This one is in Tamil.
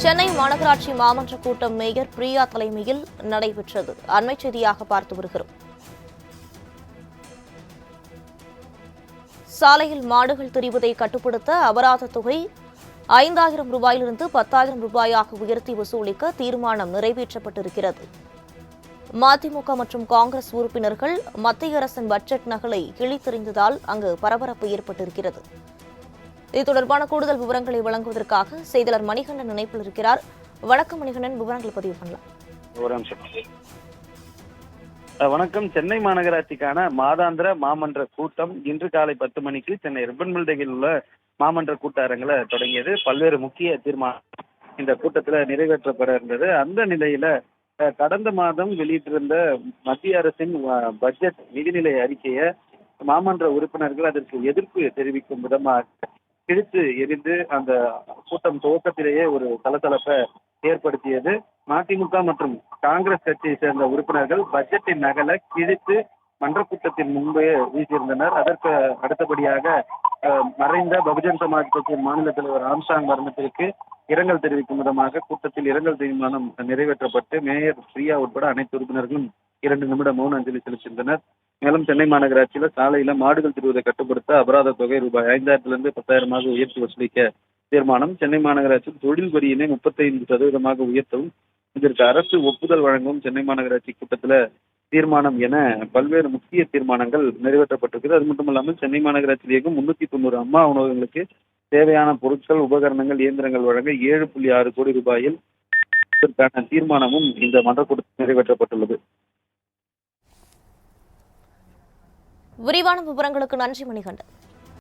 சென்னை மாநகராட்சி மாமன்ற கூட்டம் மேயர் பிரியா தலைமையில் நடைபெற்றது. அண்மைச் செய்தியாக பார்த்து வருகிறோம். சாலையில் மாடுகள் திரிவதை கட்டுப்படுத்த அபராத தொகை 5,000 ரூபாயிலிருந்து 10,000 ரூபாயாக உயர்த்தி வசூலிக்க தீர்மானம் நிறைவேற்றப்பட்டிருக்கிறது. மதிமுக மற்றும் காங்கிரஸ் உறுப்பினர்கள் மத்திய அரசின் பட்ஜெட் நகலை கிழித்தெறிந்ததால் அங்கு பரபரப்பு ஏற்பட்டிருக்கிறது. இது தொடர்பான கூடுதல் விவரங்களை வழங்குவதற்காக செய்தியாளர் மணிகண்டன் இணைப்பில் இருக்கிறார். வணக்கம் மணிகண்டன், விவரங்களை பதிவு பண்ணலாம். வணக்கம். சென்னை மாநகராட்சிக்கான மாதாந்திர மாமன்ற கூட்டம் இன்று காலை 10 மணிக்கு சென்னை ரிப்பன் பில்டிங்கில் உள்ள மாமன்ற கூட்ட அரங்கில் தொடங்கியது. பல்வேறு முக்கிய தீர்மானம் இந்த கூட்டத்தில் நிறைவேற்றப்பட இருந்தது. அந்த நிலையில கடந்த மாதம் வெளியிட்டிருந்த மத்திய அரசின் பட்ஜெட் நிதிநிலை அறிக்கையை மாமன்ற உறுப்பினர்கள் அதற்கு எதிர்ப்பு தெரிவிக்கும் விதமாக கிழித்து எரிந்து அந்த கூட்டம் துவக்கத்திலேயே ஒரு சலசலப்பை ஏற்படுத்தியது. மதிமுக மற்றும் காங்கிரஸ் கட்சியை சேர்ந்த உறுப்பினர்கள் பட்ஜெட்டின் நகலை கிழித்து மன்ற கூட்டத்தின் முன்பே வீசியிருந்தனர். அதற்கு அடுத்தபடியாக மறைந்த பகுஜன் சமாஜ் கட்சியின் மாநில தலைவர் ஆம்ஸ்ட்ராங் மரணத்திற்கு இரங்கல் தெரிவிக்கும் விதமாக கூட்டத்தில் இரங்கல் தீர்மானம் நிறைவேற்றப்பட்டு மேயர் பிரியா உட்பட அனைத்து உறுப்பினர்களும் 2 நிமிட மௌன அஞ்சலி செலுத்தினர். மேலும் சென்னை மாநகராட்சியில சாலையில மாடுகள் திரிவதை கட்டுப்படுத்த அபராத தொகை ரூபாய் 5,000 10,000 உயர்த்தி வசூலிக்க தீர்மானம். சென்னை மாநகராட்சியில் தொழில் வரியினை 35% உயர்த்தவும் இதற்கு அரசு ஒப்புதல் வழங்கவும் சென்னை மாநகராட்சி கூட்டத்தில் தீர்மானம் என பல்வேறு முக்கிய தீர்மானங்கள் நிறைவேற்றப்பட்டிருக்கிறது. அது மட்டும் இல்லாமல் சென்னை மாநகராட்சியில் இயங்கும் 390 அம்மா உணவகங்களுக்கு தேவையான பொருட்கள், உபகரணங்கள், இயந்திரங்கள் வழங்க 7.6 கோடி ரூபாயில் இதற்கான தீர்மானமும் இந்த மன்ற கூட்டத்தில் நிறைவேற்றப்பட்டுள்ளது. விரிவான விவரங்களுக்கு நன்றி மணிகண்டன்.